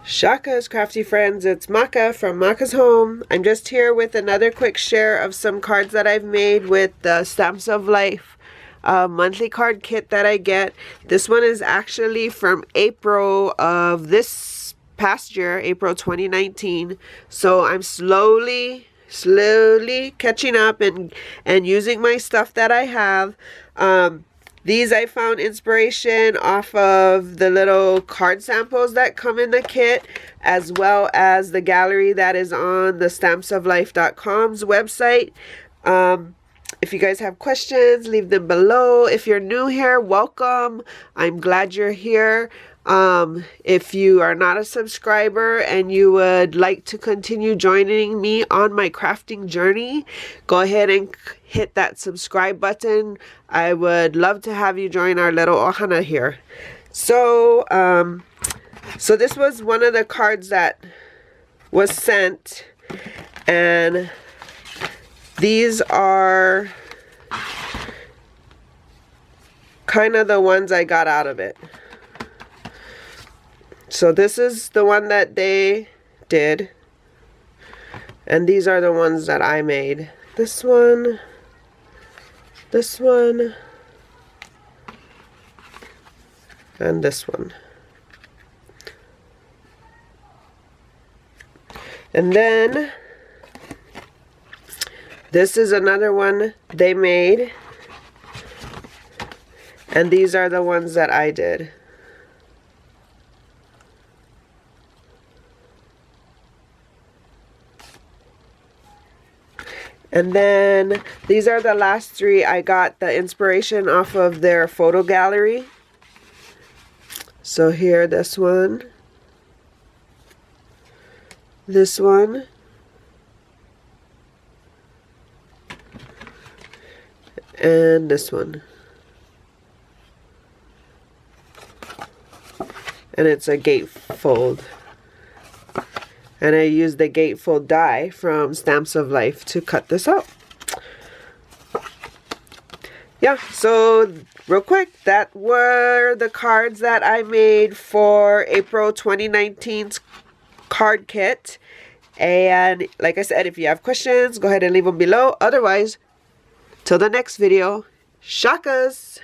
Shakas, crafty friends, it's Maka from Makaz Home. I'm just here with another quick share of some cards that I've made with the Stamps of Life monthly card kit that I get. This one is actually from April of this past year, April 2019. So I'm slowly catching up and using my stuff that I have. These I found inspiration off of the little card samples that come in the kit, as well as the gallery that is on the stampsoflife.com's website. If you guys have questions, leave them below. If you're new here, welcome. I'm glad you're here. If you are not a subscriber and you would like to continue joining me on my crafting journey, go ahead and hit that subscribe button. I would love to have you join our little ohana here. So this was one of the cards that was sent, and these are kind of the ones I got out of it. So this is the one that they did, and these are the ones that I made. This one, and this one. And then this is another one they made, and these are the ones that I did. And then these are the last three. I got the inspiration off of their photo gallery. So here, this one, this one, and this one. And it's a gatefold. And I used the gatefold die from Stamps of Life to cut this out. Yeah, so real quick, that were the cards that I made for April 2019's card kit. And like I said, if you have questions, go ahead and leave them below. Otherwise, till the next video, shakas!